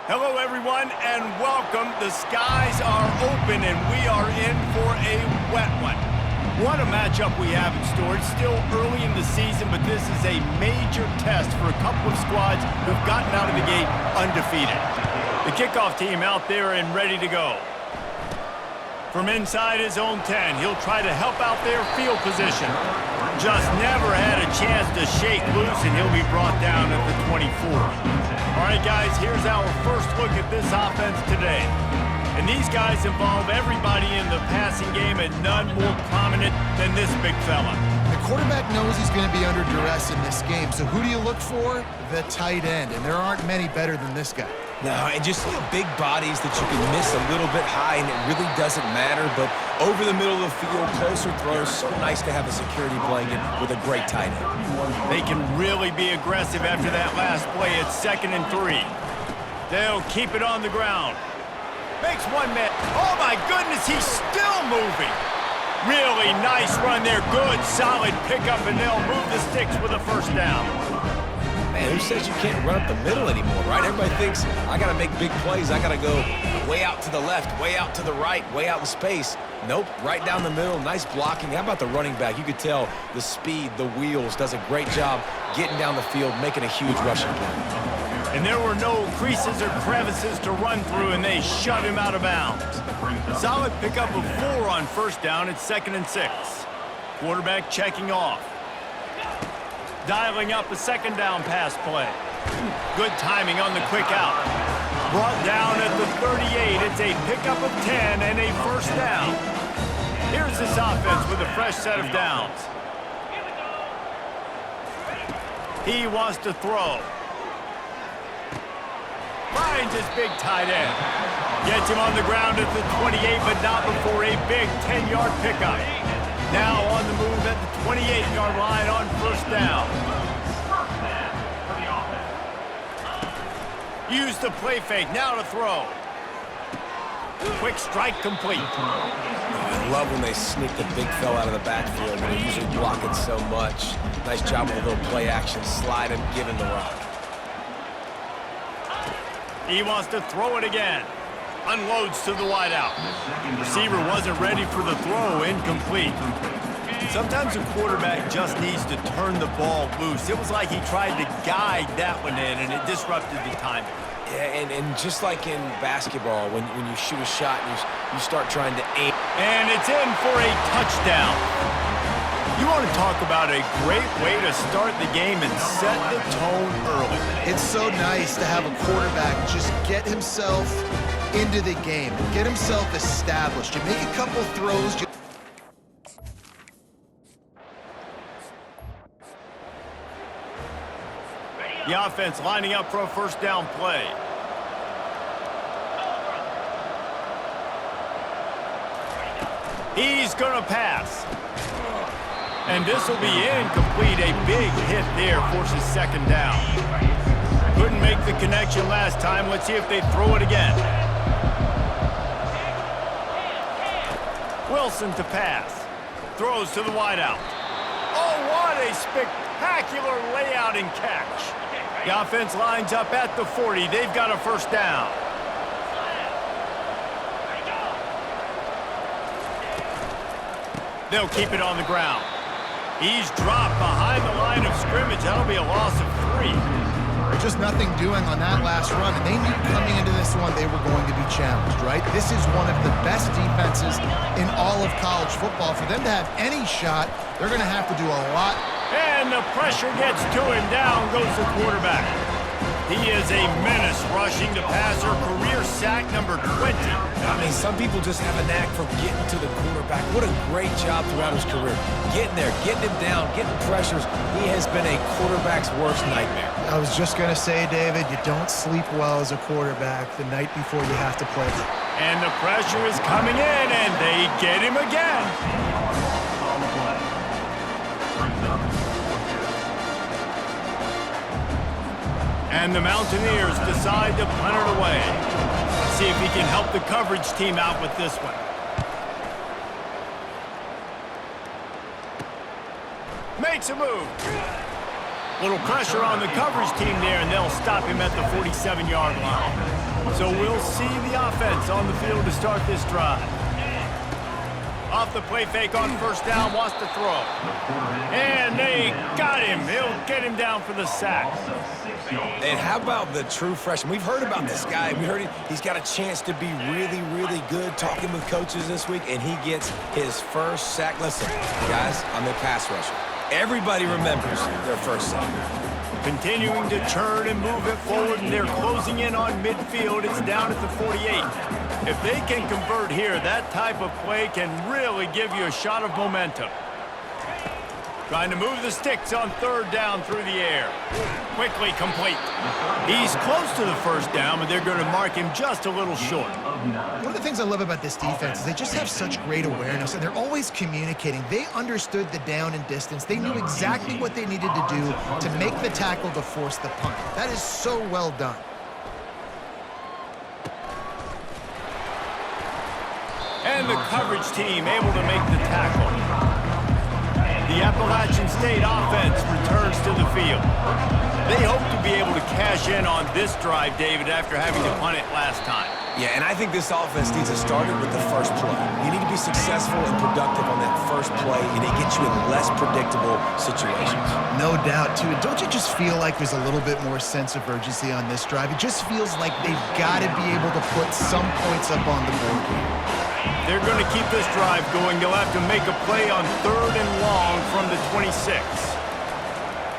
Hello, everyone, and welcome. The skies are open, and we are in for a wet one. What a matchup we have in store. It's still early in the season, but this is a major test for a couple of squads who've gotten out of the gate undefeated. The kickoff team out there and ready to go. From inside his own 10, he'll try to help out their field position. Just never had a chance to shake loose, and he'll be brought down at the 24. All right, guys, here's our first look at this offense today. And these guys involve everybody in the passing game, and none more prominent than this big fella. The quarterback knows he's going to be under duress in this game, so who do you look for? The tight end, and there aren't many better than this guy. No, and just big bodies that you can miss a little bit high, and it really doesn't matter. But over the middle of the field, closer throws, so nice to have a security blanket with a great tight end. They can really be aggressive after that last play. It's 2nd and 3. They'll keep it on the ground. Makes one man. Oh, my goodness, he's still moving. Really nice run there. Good, solid pickup, and they'll move the sticks with a first down. Man, who says you can't run up the middle anymore, right? Everybody thinks, I got to make big plays. I got to go way out to the left, way out to the right, way out in space. Nope, right down the middle. Nice blocking. How about the running back? You could tell the speed, the wheels, does a great job getting down the field, making a huge rushing play. And there were no creases or crevices to run through, and they shut him out of bounds. Solid pickup of 4 on first down. It's 2nd and 6. Quarterback checking off. Dialing up a 2nd down pass play. Good timing on the quick out. Brought down at the 38. It's a pickup of 10 and a first down. Here's this offense with a fresh set of downs. He wants to throw. Finds his big tight end. Gets him on the ground at the 28, but not before a big 10-yard pickup. Now on the move at the 28-yard line on first down. Use the play fake, now to throw. Quick strike complete. I love when they sneak the big fella out of the backfield. They're usually blocking so much. Nice job with a little play action, slide him, give him the rock. He wants to throw it again. Unloads to the wideout. Receiver wasn't ready for the throw, incomplete. Sometimes a quarterback just needs to turn the ball loose. It was like he tried to guide that one in, and it disrupted the timing. Yeah, and just like in basketball, when you shoot a shot and you start trying to aim. And it's in for a touchdown. You want to talk about a great way to start the game and set the tone early. It's so nice to have a quarterback just get himself into the game, get himself established. You make a couple throws. The offense lining up for a first down play. He's going to pass. And this will be incomplete. A big hit there forces 2nd down. Couldn't make the connection last time. Let's see if they throw it again. Wilson to pass. Throws to the wideout. Oh, what a spectacular layout and catch. The offense lines up at the 40. They've got a first down. They'll keep it on the ground. He's dropped behind the line of scrimmage. That'll be a loss of 3. There's just nothing doing on that last run, and they knew coming into this one they were going to be challenged, right? This is one of the best defenses in all of college football. For them to have any shot, they're going to have to do a lot. And the pressure gets to him. Down goes the quarterback. He is a menace rushing the passer. Career sack number 20. I mean, some people just have a knack for getting to the quarterback. What a great job throughout his career. Getting there, getting him down, getting pressures. He has been a quarterback's worst nightmare. I was just going to say, David, you don't sleep well as a quarterback the night before you have to play. And the pressure is coming in, and they get him again. And the Mountaineers decide to punt it away. Let's see if he can help the coverage team out with this one. Makes a move. Little pressure on the coverage team there, and they'll stop him at the 47-yard line. So we'll see the offense on the field to start this drive. Off the play fake on first down, wants to throw. And they got him. They'll get him down for the sack. And how about the true freshman? We've heard about this guy. We heard he's got a chance to be really, really good, talking with coaches this week, and he gets his first sack. Listen, guys, I'm a pass rusher. Everybody remembers their first sack. Continuing to churn and move it forward, and they're closing in on midfield. It's down at the 48. If they can convert here, that type of play can really give you a shot of momentum. Trying to move the sticks on third down through the air. Quickly complete. He's close to the first down, but they're going to mark him just a little short. One of the things I love about this defense is they just have such great awareness, and they're always communicating. They understood the down and distance. They knew exactly what they needed to do to make the tackle to force the punt. That is so well done. And the coverage team able to make the tackle. The Appalachian State offense returns to the field. They hope to be able to cash in on this drive, David, after having to punt it last time. Yeah, and I think this offense needs to start it with the first play. You need to be successful and productive on that first play, and it gets you in less predictable situations. No doubt, too. Don't you just feel like there's a little bit more sense of urgency on this drive? It just feels like they've got to be able to put some points up on the board here. They're going to keep this drive going. They'll have to make a play on third and long from the 26.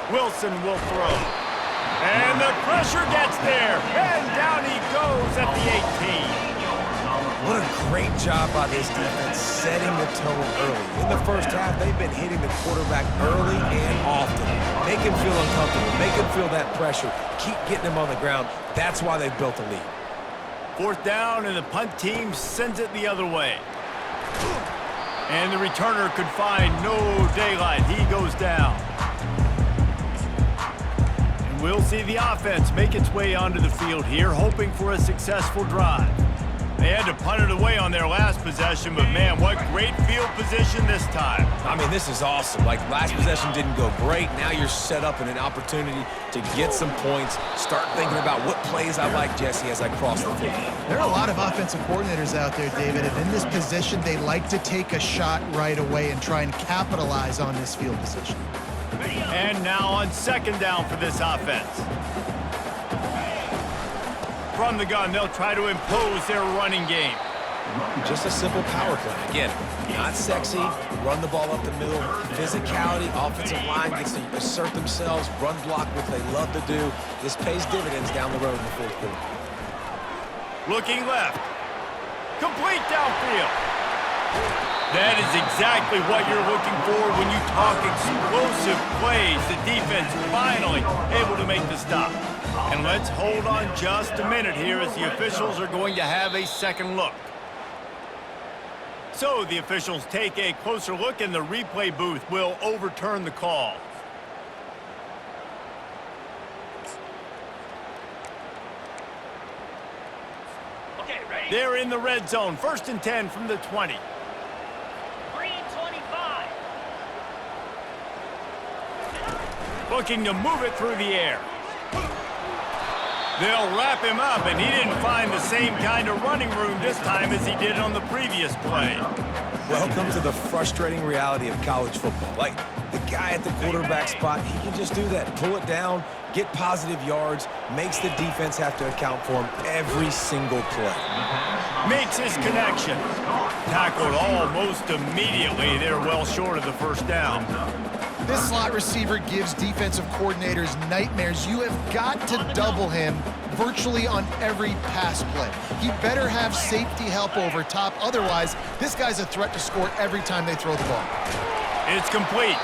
Wilson will throw. And the pressure gets there. And down he goes at the 18. What a great job by this defense setting the tone early. In the first half, they've been hitting the quarterback early and often. Make him feel uncomfortable. Make him feel that pressure. Keep getting him on the ground. That's why they've built a lead. Fourth down, and the punt team sends it the other way. And the returner could find no daylight. He goes down. And we'll see the offense make its way onto the field here, hoping for a successful drive. They had to punt it away on their last possession, but man, what great field position this time. I mean, this is awesome. Like, last possession didn't go great. Now you're set up in an opportunity to get some points. Start thinking about what plays I like, Jesse, as I cross the field. There are a lot of offensive coordinators out there, David, and in this position, they like to take a shot right away and try and capitalize on this field position. And now on second down for this offense. From the gun, they'll try to impose their running game. Just a simple power play. Again, not sexy, run the ball up the middle, physicality, offensive line gets to assert themselves, run block, what they love to do. This pays dividends down the road in the fourth quarter. Looking left. Complete downfield. That is exactly what you're looking for when you talk explosive plays. The defense finally able to make the stop. And let's hold on just a minute here as the officials are going to have a second look. So the officials take a closer look, and the replay booth will overturn the call. Okay, ready? They're in the red zone. First and 10 from the 20. Green 25. Looking to move it through the air. They'll wrap him up, and he didn't find the same kind of running room this time as he did on the previous play. Welcome to the frustrating reality of college football. Like, the guy at the quarterback spot, he can just do that. Pull it down, get positive yards, makes the defense have to account for him every single play. Makes his connection. Tackled almost immediately. They're well short of the first down. This slot receiver gives defensive coordinators nightmares. You have got to double him virtually on every pass play. He better have safety help over top. Otherwise, this guy's a threat to score every time they throw the ball. It's complete.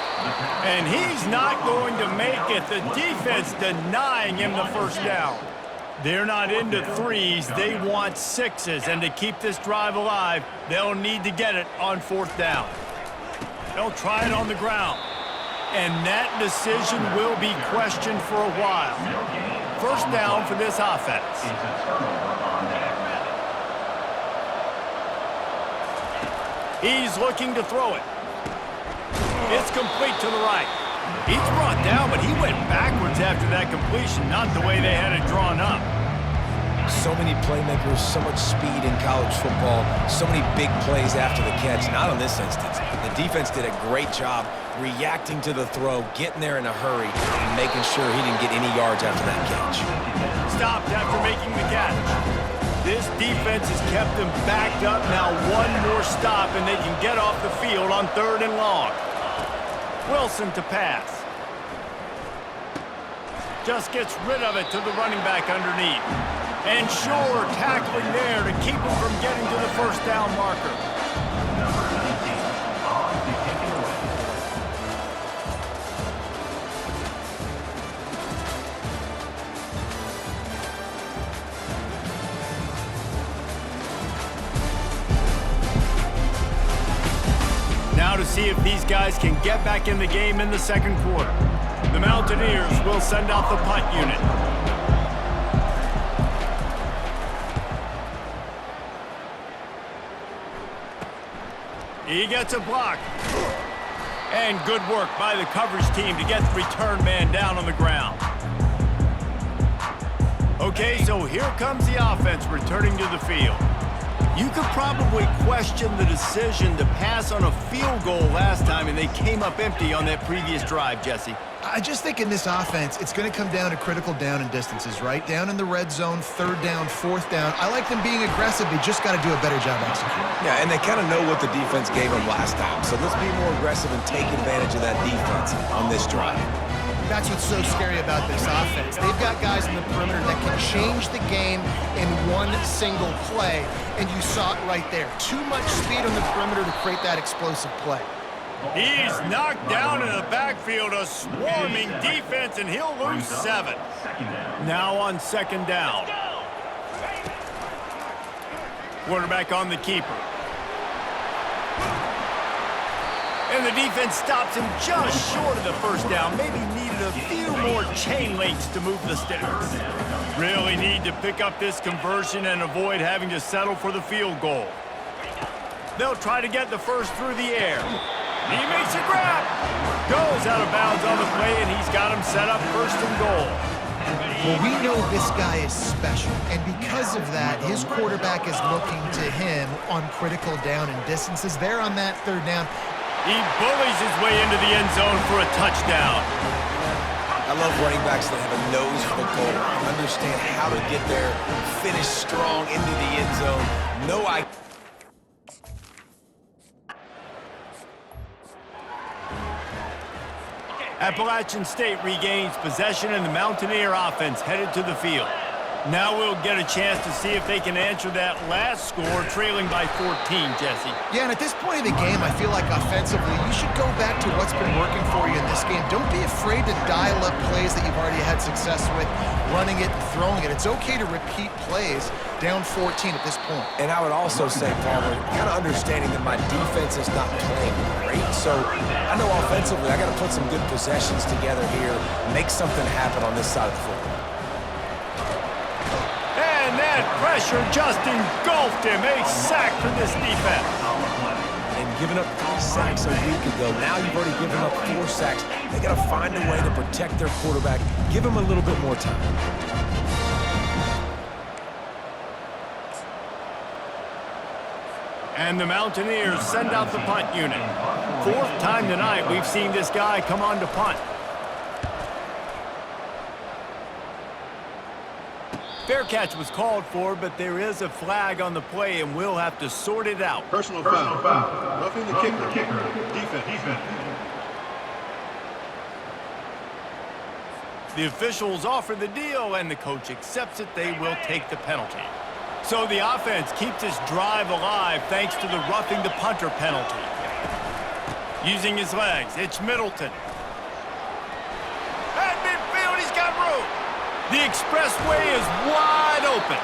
And he's not going to make it. The defense denying him the first down. They're not into threes. They want sixes. And to keep this drive alive, they'll need to get it on fourth down. They'll try it on the ground. And that decision will be questioned for a while. First down for this offense. He's looking to throw it. It's complete to the right. He's brought down, but he went backwards after that completion, not the way they had it drawn up. So many playmakers, so much speed in college football, so many big plays after the catch. Not in this instance. The defense did a great job reacting to the throw, getting there in a hurry, and making sure he didn't get any yards after that catch. Stopped after making the catch. This defense has kept them backed up. Now one more stop, and they can get off the field on 3rd and long. Wilson to pass. Just gets rid of it to the running back underneath. And Shore tackling there to keep him from getting to the first down marker. Now to see if these guys can get back in the game in the second quarter. The Mountaineers will send out the punt unit. He gets a block. And good work by the coverage team to get the return man down on the ground. Okay, so here comes the offense returning to the field. You could probably question the decision to pass on a field goal last time, and they came up empty on that previous drive, Jesse. I just think in this offense, it's going to come down to critical down and distances, right? Down in the red zone, 3rd down, 4th down. I like them being aggressive. They just got to do a better job executing. Yeah, and they kind of know what the defense gave them last time. So let's be more aggressive and take advantage of that defense on this drive. That's what's so scary about this offense. They've got guys in the perimeter that can change the game in one single play, and you saw it right there. Too much speed on the perimeter to create that explosive play. He's knocked down in the backfield, a swarming defense, and he'll lose 7. Now on 2nd down. Quarterback on the keeper. And the defense stops him just short of the first down. Maybe needed a few more chain links to move the sticks. Really need to pick up this conversion and avoid having to settle for the field goal. They'll try to get the first through the air. He makes a grab. Goes out of bounds on the play, and he's got him set up 1st and goal. Well, we know this guy is special, and because of that, his quarterback is looking to him on critical down and distances. There on that 3rd down. He bullies his way into the end zone for a touchdown. I love running backs that have a nose for the goal, understand how to get there, finish strong into the end zone. No idea. Appalachian State regains possession, and the Mountaineer offense headed to the field. Now we'll get a chance to see if they can answer that last score, trailing by 14, Jesse. Yeah, and at this point in the game, I feel like offensively, you should go back to what's been working for you in this game. Don't be afraid to dial up plays that you've already had success with, running it and throwing it. It's okay to repeat plays down 14 at this point. And I would also say, Palmer, kind of understanding that my defense is not playing great. So I know offensively, I got to put some good possessions together here, make something happen on this side of the football. And that pressure just engulfed him. A sack for this defense. And giving up 3 sacks a week ago, now you've already given up 4 sacks. They got to find a way to protect their quarterback. Give him a little bit more time. And the Mountaineers send out the punt unit. 4th time tonight we've seen this guy come on to punt. Fair catch was called for, but there is a flag on the play, and we'll have to sort it out. Personal foul. Roughing the kicker. Defense. The officials offer the deal, and the coach accepts it. They will take the penalty. So the offense keeps this drive alive thanks to the roughing the punter penalty. Using his legs, it's Middleton. At midfield, he's got room. The expressway is wide open.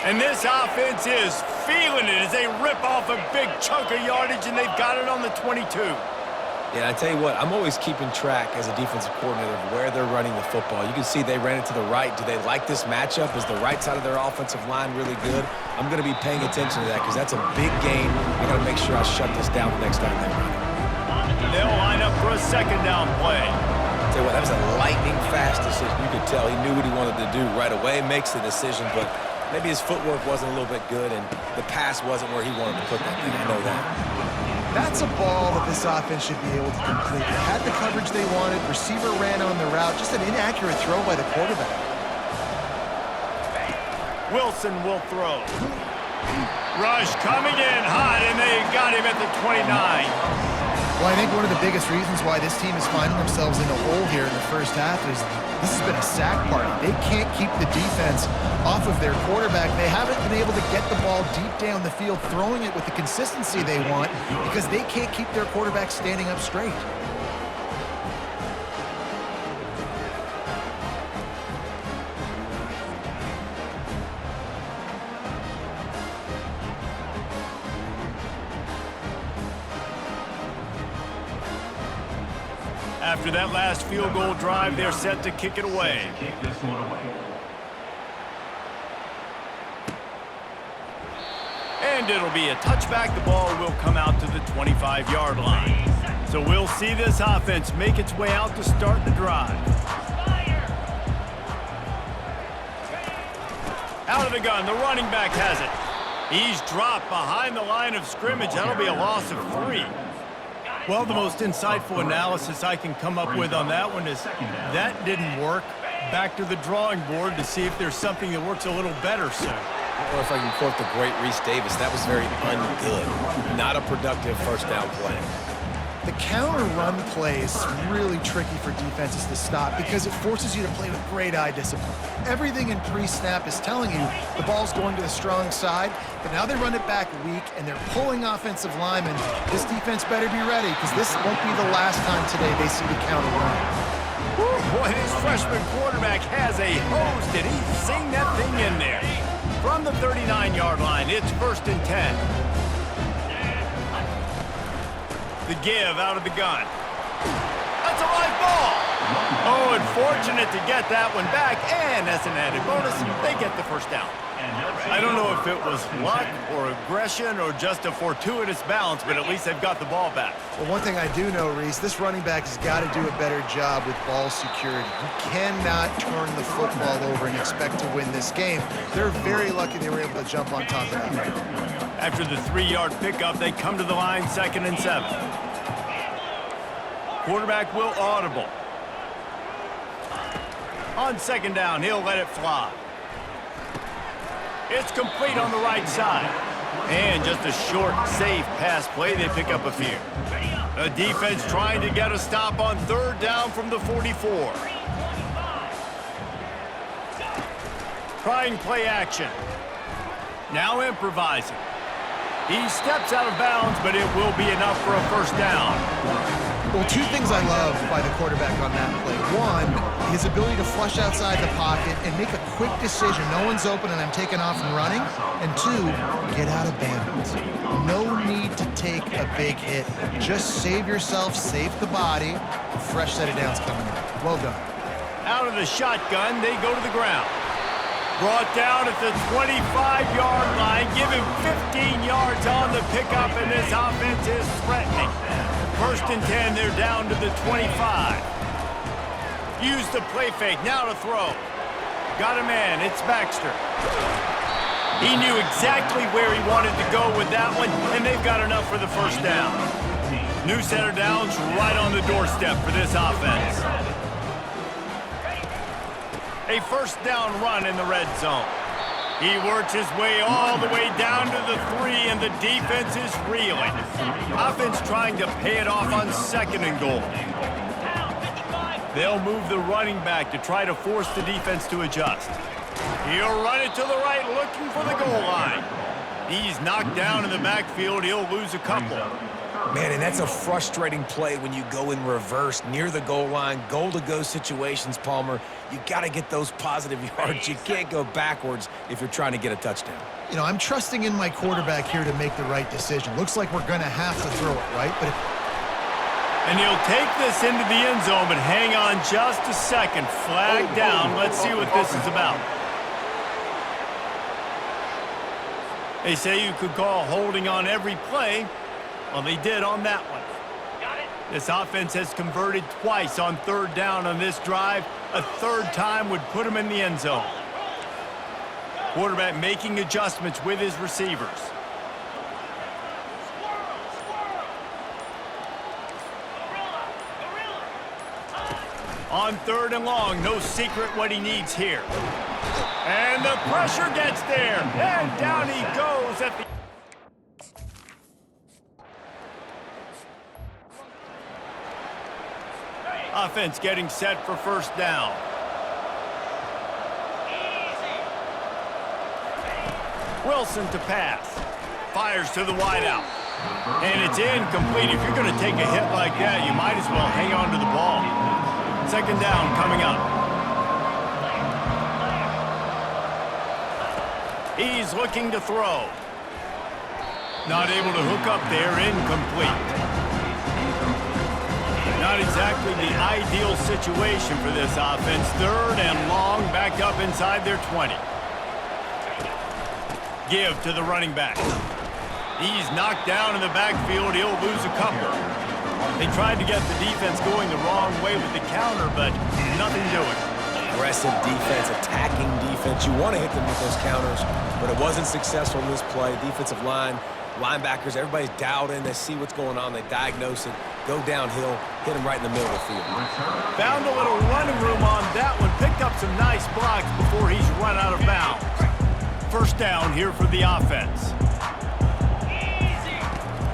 And this offense is feeling it as they rip off a big chunk of yardage, and they've got it on the 22. Yeah, I tell you what, I'm always keeping track as a defensive coordinator of where they're running the football. You can see they ran it to the right. Do they like this matchup? Is the right side of their offensive line really good? I'm going to be paying attention to that because that's a big game. I got to make sure I shut this down the next time they run it. They'll line up for a second down play. Tell you what, that was a lightning fast decision. You could tell he knew what he wanted to do right away, makes the decision, but maybe his footwork wasn't a little bit good and the pass wasn't where he wanted to put that thing. I know that. That's a ball that this offense should be able to complete. They had the coverage they wanted. Receiver ran on the route. Just an inaccurate throw by the quarterback. Wilson will throw. Rush coming in hot, and they got him at the 29. Well, I think one of the biggest reasons why this team is finding themselves in a hole here in the first half is this has been a sack party. They can't keep the defense off of their quarterback. They haven't been able to get the ball deep down the field, throwing it with the consistency they want because they can't keep their quarterback standing up straight. After that last field goal drive, they're set to kick it away. And it'll be a touchback. The ball will come out to the 25-yard line. So we'll see this offense make its way out to start the drive. Out of the gun, the running back has it. He's dropped behind the line of scrimmage. That'll be a loss of 3. Well, the most insightful analysis I can come up with on that one is that didn't work. Back to the drawing board to see if there's something that works a little better soon. Or if I can quote the great Reese Davis, that was very ungood. Not a productive first down play. The counter run play is really tricky for defenses to stop because it forces you to play with great eye discipline. Everything in pre-snap is telling you the ball's going to the strong side, but now they run it back weak and they're pulling offensive linemen. This defense better be ready because this won't be the last time today they see the counter run. Boy, his freshman quarterback has a hose. Did he sing that thing in there? From the 39-yard line, it's 1st and 10. The give out of the gun. That's a live ball. Oh, and fortunate to get that one back, and as an added bonus, they get the first down. I don't know if it was luck or aggression or just a fortuitous bounce, but at least they've got the ball back. Well, one thing I do know, Reese, this running back has got to do a better job with ball security. You cannot turn the football over and expect to win this game. They're very lucky they were able to jump on top of that. After the 3-yard pickup, they come to the line 2nd and 7. Quarterback will audible. On 2nd down, he'll let it fly. It's complete on the right side. And just a short, safe pass play. They pick up a few. A defense trying to get a stop on 3rd down from the 44. Trying play action. Now improvising. He steps out of bounds, but it will be enough for a first down. Well, 2 things I love by the quarterback on that play. 1, his ability to flush outside the pocket and make a quick decision. No one's open and I'm taking off and running. And 2, get out of bounds. No need to take a big hit. Just save yourself, save the body. A fresh set of downs coming in. Well done. Out of the shotgun, they go to the ground. Brought down at the 25-yard line. Give him 15 yards on the pickup, and this offense is threatening. 1st and 10, they're down to the 25. Use the play fake, now to throw. Got a man, it's Baxter. He knew exactly where he wanted to go with that one, and they've got enough for the first down. New set of downs right on the doorstep for this offense. A first down run in the red zone. He works his way all the way down to the 3, and the defense is reeling. Offense trying to pay it off on 2nd and goal. They'll move the running back to try to force the defense to adjust. He'll run it to the right, looking for the goal line. He's knocked down in the backfield. He'll lose a couple. Man, and that's a frustrating play when you go in reverse near the goal line, goal-to-go situations, Palmer. You got to get those positive yards. You can't go backwards if you're trying to get a touchdown. You know, I'm trusting in my quarterback here to make the right decision. Looks like we're going to have to throw it, right? And he'll take this into the end zone, but hang on just a second. Flag down. Let's see what this is about. They say you could call holding on every play. Well, they did on that one. This offense has converted twice on third down on this drive. A third time would put them in the end zone. Quarterback making adjustments with his receivers. On third and long, no secret what he needs here. And the pressure gets there. And down he goes at the... Offense getting set for first down. Wilson to pass. Fires to the wideout. And it's incomplete. If you're going to take a hit like that, you might as well hang on to the ball. Second down coming up. He's looking to throw. Not able to hook up there, incomplete. Not exactly the ideal situation for this offense. Third and long, back up inside their 20. Give to the running back. He's knocked down in the backfield. He'll lose a couple. They tried to get the defense going the wrong way with the counter, but nothing doing. Aggressive defense, attacking defense. You want to hit them with those counters, but it wasn't successful in this play. Defensive line, linebackers, everybody's dialed in. They see what's going on. They diagnose it, go downhill, hit them right in the middle of the field. Found a little running room on that one. Picked up some nice blocks before he's run out of bounds. First down here for the offense.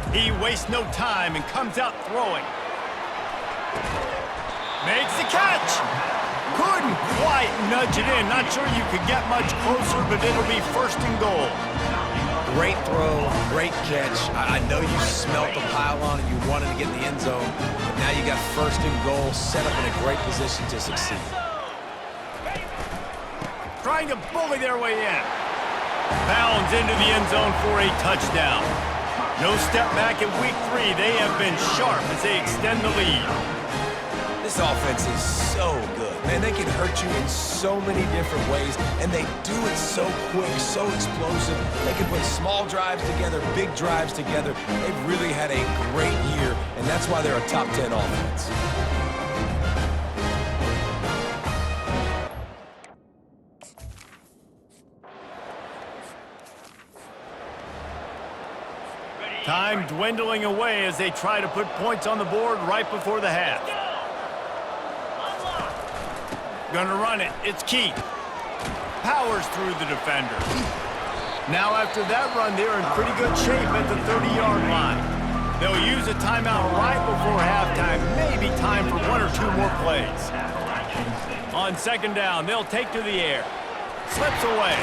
He wastes no time and comes out throwing. Makes the catch. Couldn't quite nudge it in. Not sure you could get much closer, but it'll be first and goal. Great throw, great catch. I know you smelt the pylon and you wanted to get in the end zone, but now you got first and goal, set up in a great position to succeed. Trying to bully their way in. Pounds into the end zone for a touchdown. No step back in week 3. They have been sharp as they extend the lead. This offense is so good. Man, they can hurt you in so many different ways, and they do it so quick, so explosive. They can put small drives together, big drives together. They've really had a great year, and that's why they're a top 10 offense. Time dwindling away as they try to put points on the board right before the half. Gonna run it. It's Keith. Powers through the defender. Now after that run, they're in pretty good shape at the 30-yard line. They'll use a timeout right before halftime. Maybe time for 1 or 2 more plays. On second down, they'll take to the air. Slips away.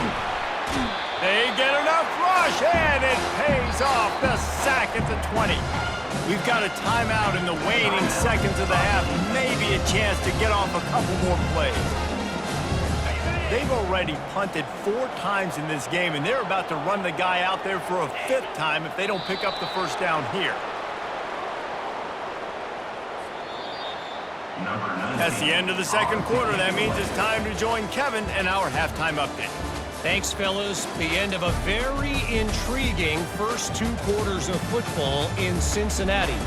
They get enough rush, and it pays off. The sack at the 20. We've got a timeout in the waning seconds of the half. Maybe a chance to get off a couple more plays. They've already punted 4 times in this game, and they're about to run the guy out there for a 5th time if they don't pick up the first down here. That's the end of the second quarter. That means it's time to join Kevin in our halftime update. Thanks, fellas. The end of a very intriguing first 2 quarters of football in Cincinnati.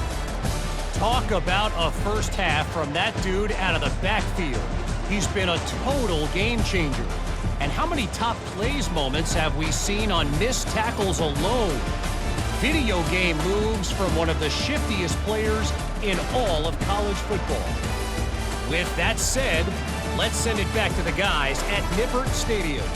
Talk about a first half from that dude out of the backfield. He's been a total game changer. And how many top plays moments have we seen on missed tackles alone? Video game moves from one of the shiftiest players in all of college football. With that said, let's send it back to the guys at Nippert Stadium.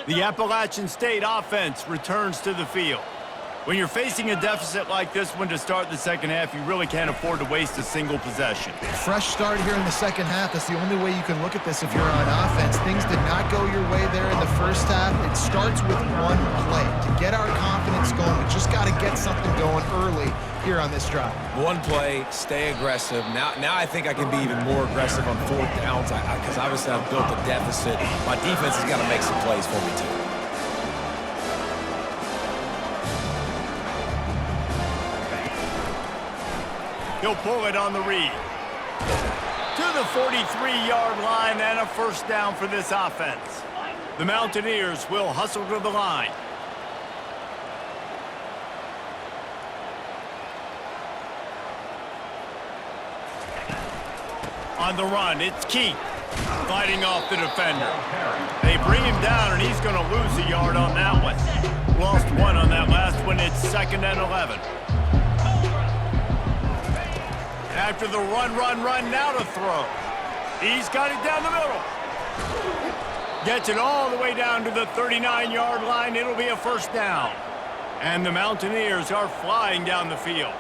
The Appalachian State offense returns to the field. When you're facing a deficit like this one to start the second half, you really can't afford to waste a single possession. Fresh start here in the second half. That's the only way you can look at this if you're on offense. Things did not go your way there in the first half. It starts with one play. To get our confidence going, we just got to get something going early here on this drive. One play, stay aggressive. Now I think I can be even more aggressive on fourth downs because obviously I've built a deficit. My defense has got to make some plays for me too. He'll pull it on the read. To the 43-yard line and a first down for this offense. The Mountaineers will hustle to the line. On the run, it's Keith fighting off the defender. They bring him down, and he's going to lose a yard on that one. Lost one on that last one. It's 2nd and 11. After the run, now to throw. He's got it down the middle. Gets it all the way down to the 39-yard line. It'll be a first down. And the Mountaineers are flying down the field.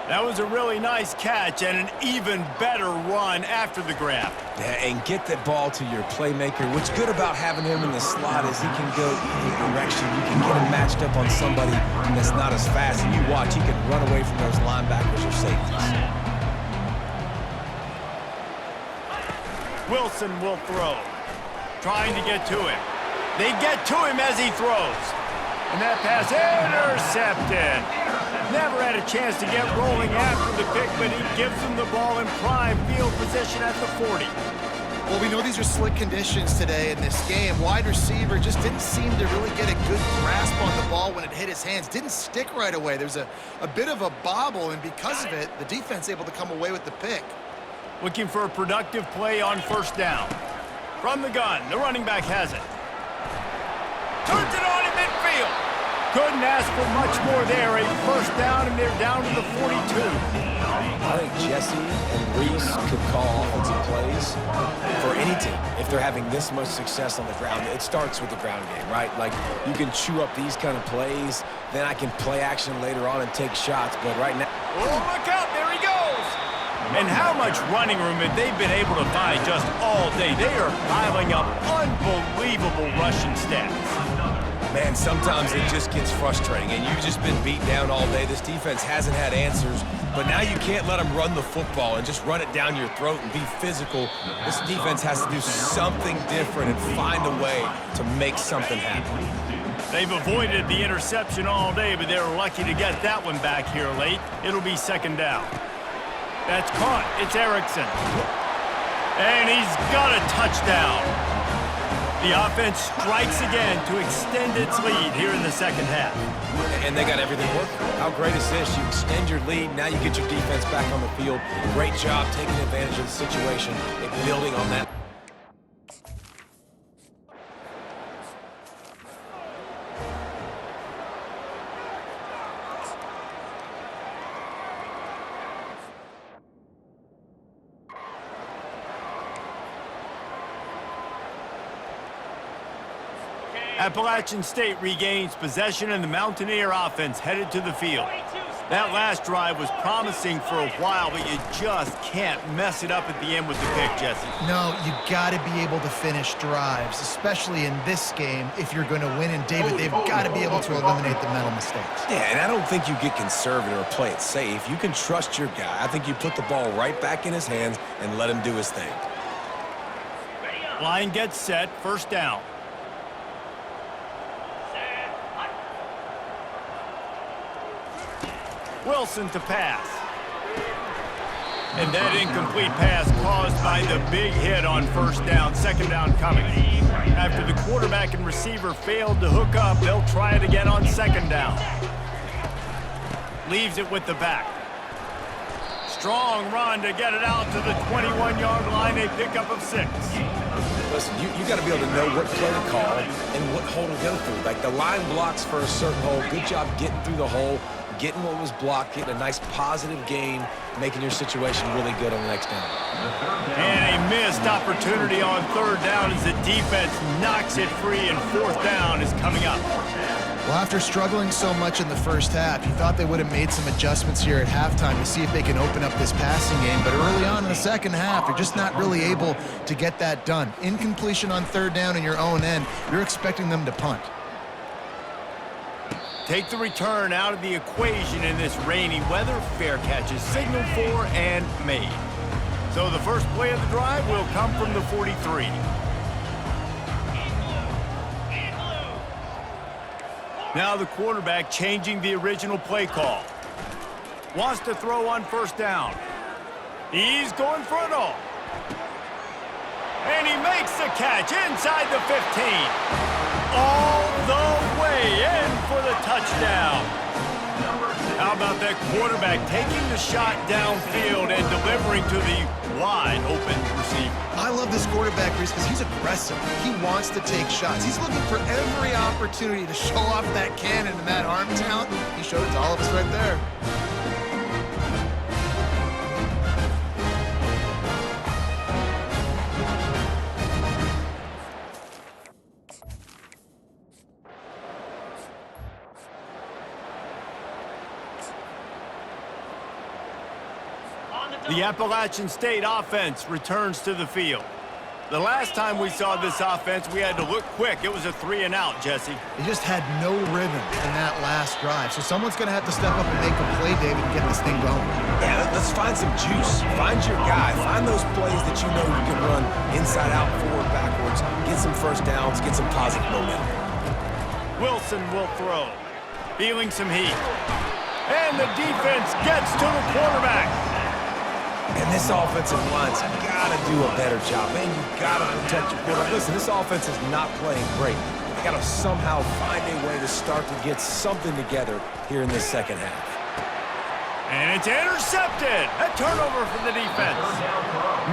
That was a really nice catch and an even better run after the grab. Yeah, and get that ball to your playmaker. What's good about having him in the slot is he can go either direction. You can get him matched up on somebody that's not as fast. And you watch, he can run away from those linebackers or safeties. Wilson will throw. Trying to get to him. They get to him as he throws. And that pass intercepted. Never had a chance to get rolling after the pick, but he gives them the ball in prime field position at the 40. Well, we know these are slick conditions today in this game. Wide receiver just didn't seem to really get a good grasp on the ball when it hit his hands. Didn't stick right away. There's a bit of a bobble, and because of it, the defense able to come away with the pick. Looking for a productive play on first down. From the gun, the running back has it. Turns it on in midfield. Couldn't ask for much more there. A first down, and they're down to the 42. I think Jesse and Reese could call offensive plays for any team if they're having this much success on the ground. It starts with the ground game, right? Like, you can chew up these kind of plays, then I can play action later on and take shots, but right now... Oh, look out, there he goes! And how much running room have they been able to find just all day? They are piling up unbelievable rushing stats. Man, sometimes it just gets frustrating, and you've just been beat down all day. This defense hasn't had answers, but now you can't let them run the football and just run it down your throat and be physical. This defense has to do something different and find a way to make something happen. They've avoided the interception all day, but they're lucky to get that one back here late. It'll be 2nd down. That's caught. It's Erickson. And he's got a touchdown. The offense strikes again to extend its lead here in the second half. And they got everything working. How great is this? You extend your lead, now you get your defense back on the field. Great job taking advantage of the situation and building on that. Appalachian State regains possession, and the Mountaineer offense headed to the field. That last drive was promising for a while, but you just can't mess it up at the end with the pick, Jesse. No, you got to be able to finish drives, especially in this game if you're going to win. And, David, they've got to be able to eliminate the mental mistakes. Yeah, and I don't think you get conservative or play it safe. You can trust your guy. I think you put the ball right back in his hands and let him do his thing. Line gets set, first down. Wilson to pass. And that incomplete pass caused by the big hit on first down. 2nd down coming. After the quarterback and receiver failed to hook up, they'll try it again on 2nd down. Leaves it with the back. Strong run to get it out to the 21-yard line. A pickup of 6. Listen, you got to be able to know what play to call and what hole to go through. Like, the line blocks for a certain hole. Good job getting through the hole, getting what was blocked, getting a nice positive gain, making your situation really good on the next down. And a missed opportunity on 3rd down as the defense knocks it free, and 4th down is coming up. Well, after struggling so much in the first half, you thought they would have made some adjustments here at halftime to see if they can open up this passing game. But early on in the second half, you're just not really able to get that done. Incompletion on 3rd down in your own end, you're expecting them to punt. Take the return out of the equation in this rainy weather. Fair catch is signaled for and made. So the first play of the drive will come from the 43. Now the quarterback changing the original play call. Wants to throw on first down. He's going for it all. And he makes the catch inside the 15. All the way in for the touchdown. How about that quarterback taking the shot downfield and delivering to the wide open receiver? I love this quarterback, Reese, because he's aggressive. He wants to take shots. He's looking for every opportunity to show off that cannon and that arm talent. He showed it to all of us right there. The Appalachian State offense returns to the field. The last time we saw this offense, we had to look quick. It was a 3-and-out, Jesse. They just had no rhythm in that last drive. So someone's going to have to step up and make a play, David, and get this thing going. Yeah, let's find some juice. Find your guy. Find those plays that you know you can run inside out, forward, backwards. Get some first downs. Get some positive momentum. Wilson will throw. Feeling some heat. And the defense gets to the quarterback. And this offensive line's got to do a better job. Man, you got to protect your quarterback. Listen, this offense is not playing great. They got to somehow find a way to start to get something together here in this second half. And it's intercepted. A turnover for the defense.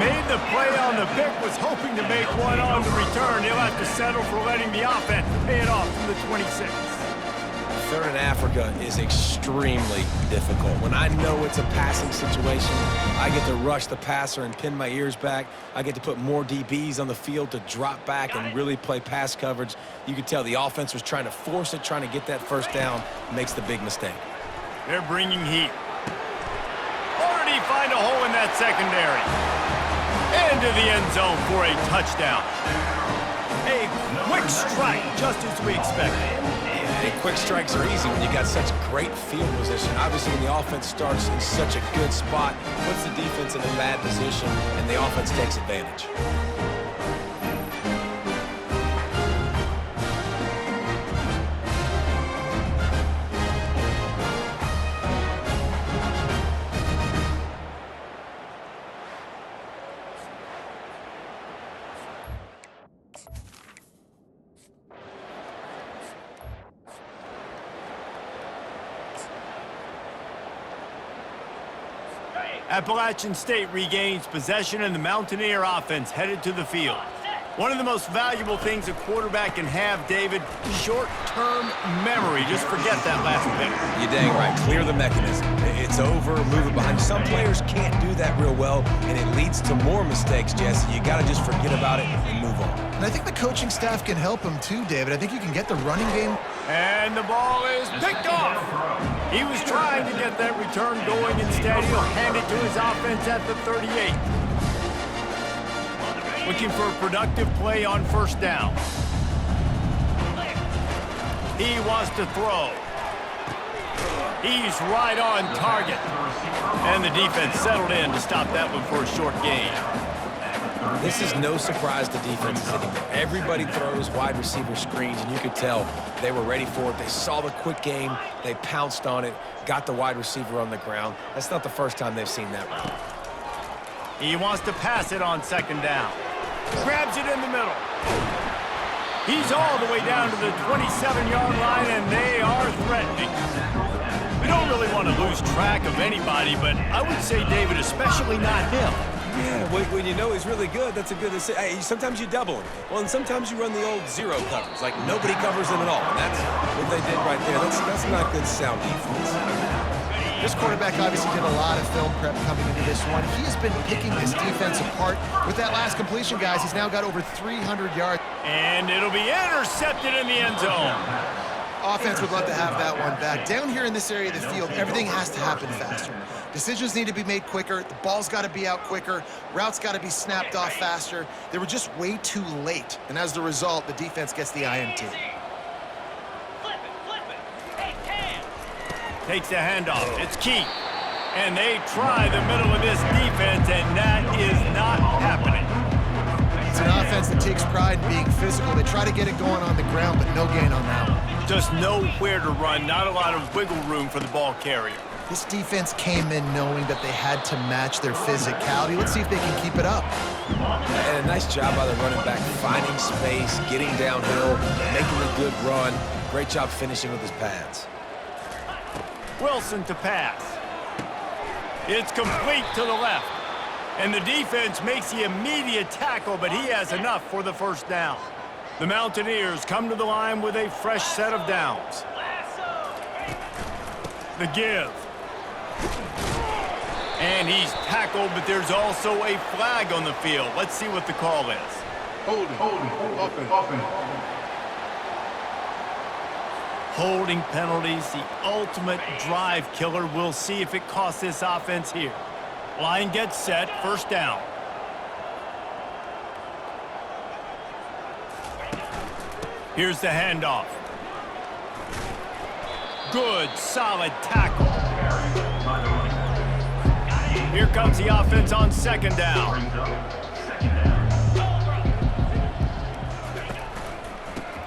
Made the play on the pick, was hoping to make one on the return. He'll have to settle for letting the offense pay it off from the 26. Third in Africa is extremely difficult. When I know it's a passing situation, I get to rush the passer and pin my ears back. I get to put more DBs on the field to drop back and really play pass coverage. You could tell the offense was trying to force it, trying to get that first down, makes the big mistake. They're bringing heat. Already find a hole in that secondary. Into the end zone for a touchdown. A quick strike, just as we expected. And quick strikes are easy when you got such great field position. Obviously, when the offense starts in such a good spot, puts the defense in a bad position, and the offense takes advantage. Appalachian State regains possession and the Mountaineer offense headed to the field. One of the most valuable things a quarterback can have, David, short-term memory. Just forget that last pick. You're dang right. Clear the mechanism. It's over, move it behind. Some players can't do that real well, and it leads to more mistakes, Jesse. You got to just forget about it and move on. And I think the coaching staff can help him too, David. I think you can get the running game. And the ball is picked off. He was trying to get that return going. Instead, he'll hand it to his offense at the 38. Looking for a productive play on first down. He wants to throw. He's right on target. And the defense settled in to stop that one for a short gain. This is no surprise to defenses anymore. Everybody throws wide receiver screens, and you could tell they were ready for it. They saw the quick game. They pounced on it, got the wide receiver on the ground. That's not the first time they've seen that route. He wants to pass it on second down. Grabs it in the middle. He's all the way down to the 27-yard line, and they are threatening. We don't really want to lose track of anybody, but I would say, David, especially not him. Yeah, when you know he's really good, that's a good decision. Hey, sometimes you double him. Well, and sometimes you run the old zero covers, like nobody covers him at all. And that's what they did right there. That's not good sound defense. This quarterback obviously did a lot of film prep coming into this one. He has been picking this defense apart. With that last completion, guys, he's now got over 300 yards. And it'll be intercepted in the end zone. Offense would love to have that one back. Down here in this area of the field, everything has to happen faster. Decisions need to be made quicker. The ball's got to be out quicker. Routes got to be snapped off faster. They were just way too late. And as the result, the defense gets the INT. Flip it, flip it. Hey, Takes the handoff. It's Keith. And they try the middle of this defense, and that is not happening. It's an offense that takes pride in being physical. They try to get it going on the ground, but no gain on that one. Just nowhere to run. Not a lot of wiggle room for the ball carrier. This defense came in knowing that they had to match their physicality. Let's see if they can keep it up. And a nice job by the running back, finding space, getting downhill, making a good run. Great job finishing with his pads. Wilson to pass. It's complete to the left. And the defense makes the immediate tackle, but he has enough for the first down. The Mountaineers come to the line with a fresh set of downs. The give. And he's tackled, but there's also a flag on the field. Let's see what the call is. Holding, offense. Holding penalties, the ultimate drive killer. We'll see if it costs this offense here. Line gets set, first down. Here's the handoff. Good, solid tackle. Here comes the offense on second down.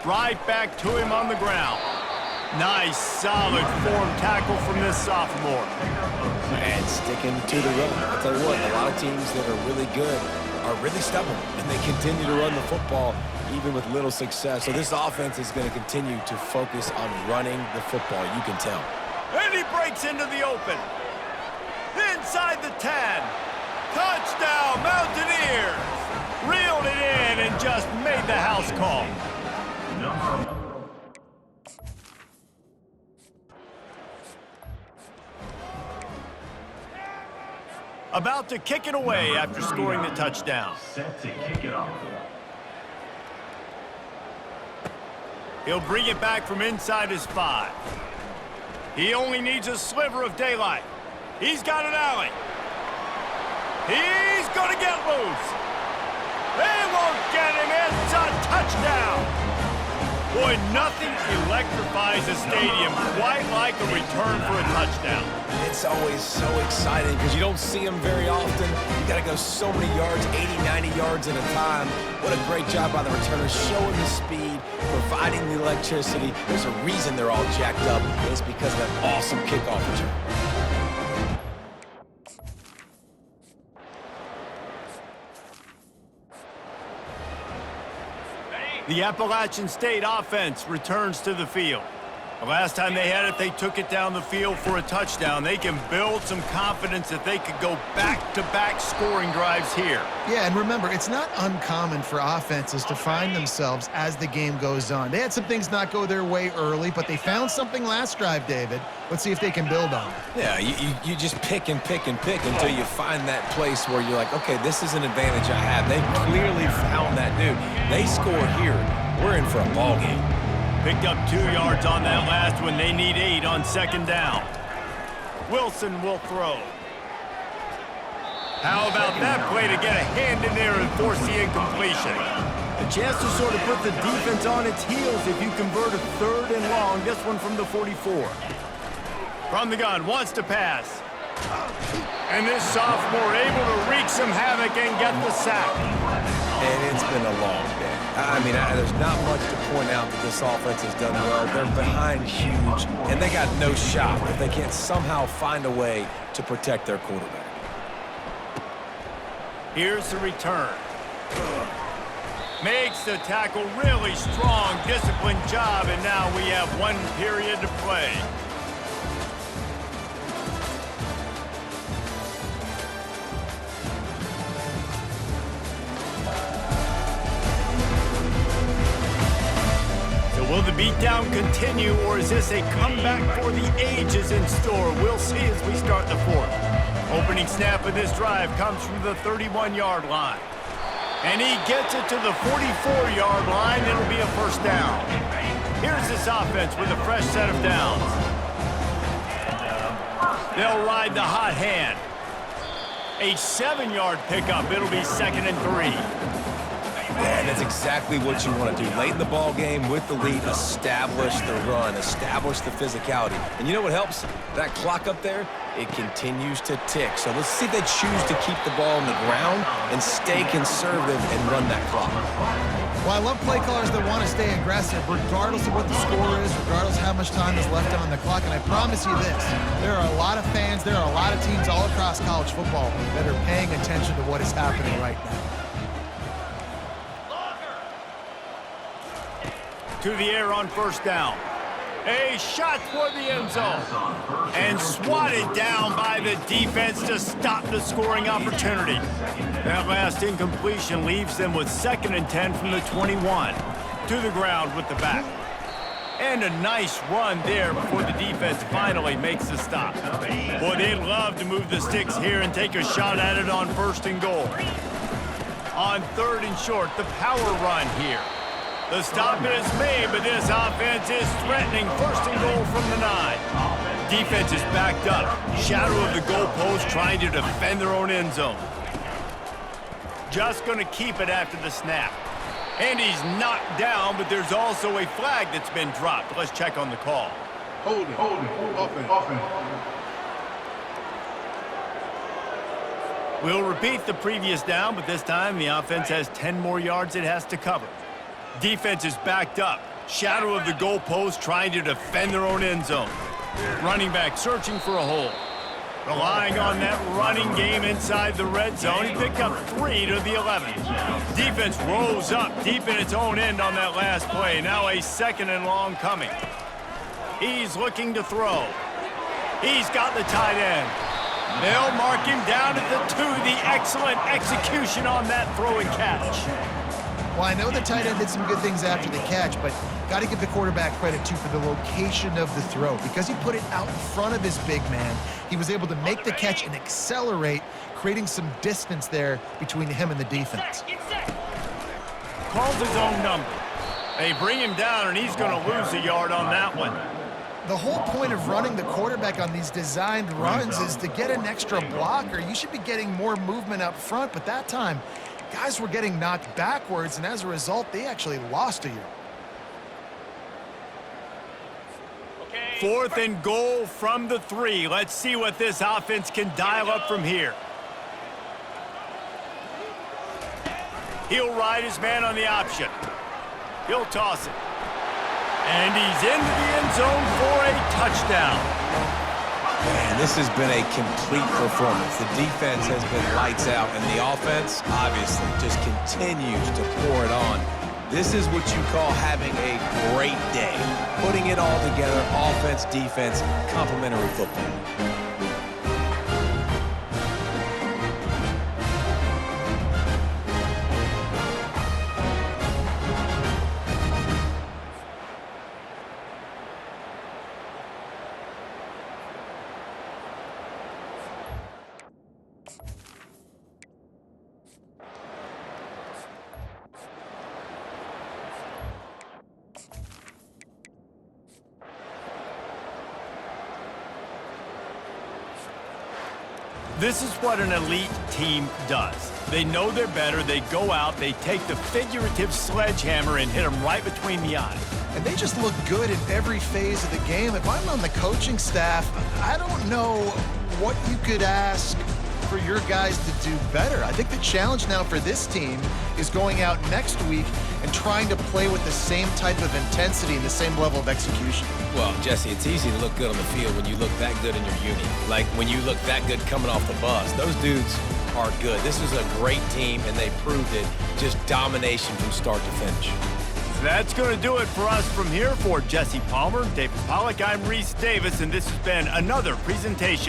Right back to him on the ground. Nice, solid form tackle from this sophomore. And sticking to the run. I'll tell you what, a lot of teams that are really good are really stubborn, and they continue to run the football even with little success. So this offense is going to continue to focus on running the football, you can tell. And he breaks into the open. Inside the 10. Touchdown, Mountaineers. Reeled it in and just made the house call. About to kick it away after scoring the touchdown. Set to kick it off. He'll bring it back from inside his 5. He only needs a sliver of daylight. He's got an alley. He's going to get loose. They won't get him. It's a touchdown. Boy, nothing electrifies a stadium quite like a return for a touchdown. It's always so exciting because you don't see them very often. You got to go so many yards, 80, 90 yards at a time. What a great job by the returners, showing the speed, providing the electricity. There's a reason they're all jacked up. It's because of that awesome kickoff return. The Appalachian State offense returns to the field. The last time they had it, they took it down the field for a touchdown. They can build some confidence that they could go back-to-back scoring drives here. Yeah, and remember, it's not uncommon for offenses to find themselves as the game goes on. They had some things not go their way early, but they found something last drive, David. Let's see if they can build on it. Yeah, you just pick and pick and pick until you find that place where you're like, okay, this is an advantage I have. They clearly found that dude. They score here. We're in for a ball game. Picked up 2 yards on that last one. They need 8 on second down. Wilson will throw. How about that play to get a hand in there and force the incompletion? A chance to sort of put the defense on its heels if you convert a 3rd and long. This one from the 44. From the gun, wants to pass. And this sophomore able to wreak some havoc and get the sack. And it's been a long day. I mean, there's not much to point out that this offense has done well. They're behind huge, and they got no shot if they can't somehow find a way to protect their quarterback. Here's the return. Makes the tackle really strong, disciplined job, and now we have 1 period to play. Will the beatdown continue, or is this a comeback for the ages in store? We'll see as we start the 4th. Opening snap of this drive comes from the 31-yard line. And he gets it to the 44-yard line. It'll be a first down. Here's this offense with a fresh set of downs. They'll ride the hot hand. A 7-yard pickup. It'll be 2nd and 3. Yeah, and that's exactly what you want to do. Late in the ball game with the lead, establish the run, establish the physicality. And you know what helps? That clock up there, it continues to tick. So let's see if they choose to keep the ball on the ground and stay conservative and run that clock. Well, I love play callers that want to stay aggressive, regardless of what the score is, regardless of how much time is left on the clock. And I promise you this, there are a lot of fans, there are a lot of teams all across college football that are paying attention to what is happening right now. To the air on first down. A shot toward the end zone. And swatted down by the defense to stop the scoring opportunity. That last incompletion leaves them with 2nd and 10 from the 21. To the ground with the back. And a nice run there before the defense finally makes the stop. Boy, they'd love to move the sticks here and take a shot at it on 1st and goal. On 3rd and short, the power run here. The stop is made, but this offense is threatening 1st and goal from the 9. Defense is backed up. Shadow of the goalpost trying to defend their own end zone. Just going to keep it after the snap. And he's knocked down, but there's also a flag that's been dropped. Let's check on the call. Holding, offense. We'll repeat the previous down, but this time the offense has 10 more yards it has to cover. Defense is backed up. Shadow of the goalpost trying to defend their own end zone. Running back searching for a hole. Relying on that running game inside the red zone. He picked up 3 to the 11. Defense rose up deep in its own end on that last play. Now a 2nd and long coming. He's looking to throw. He's got the tight end. They'll mark him down at the 2. The excellent execution on that throw and catch. Well, I know the tight end did some good things after the catch, but got to give the quarterback credit, too, for the location of the throw. Because he put it out in front of his big man, he was able to make the catch and accelerate, creating some distance there between him and the defense. Calls his own number. They bring him down, and he's going to lose a yard on that one. The whole point of running the quarterback on these designed runs is to get an extra blocker. You should be getting more movement up front, but that time, guys were getting knocked backwards, and as a result, they actually lost a yard. 4th and goal from the 3. Let's see what this offense can dial up from here. He'll ride his man on the option. He'll toss it. And he's into the end zone for a touchdown. Man, this has been a complete performance. The defense has been lights out, and the offense, obviously, just continues to pour it on. This is what you call having a great day. Putting it all together, offense, defense, complementary football. This is what an elite team does. They know they're better. They go out, they take the figurative sledgehammer and hit them right between the eyes. And they just look good in every phase of the game. If I'm on the coaching staff, I don't know what you could ask for your guys to do better. I think the challenge now for this team is going out next week and trying to play with the same type of intensity and the same level of execution. Well, Jesse, it's easy to look good on the field when you look that good in your uni. Like when you look that good coming off the bus. Those dudes are good. This is a great team, and they proved it. Just domination from start to finish. That's going to do it for us from here. For Jesse Palmer, David Pollack, I'm Reese Davis, and this has been another presentation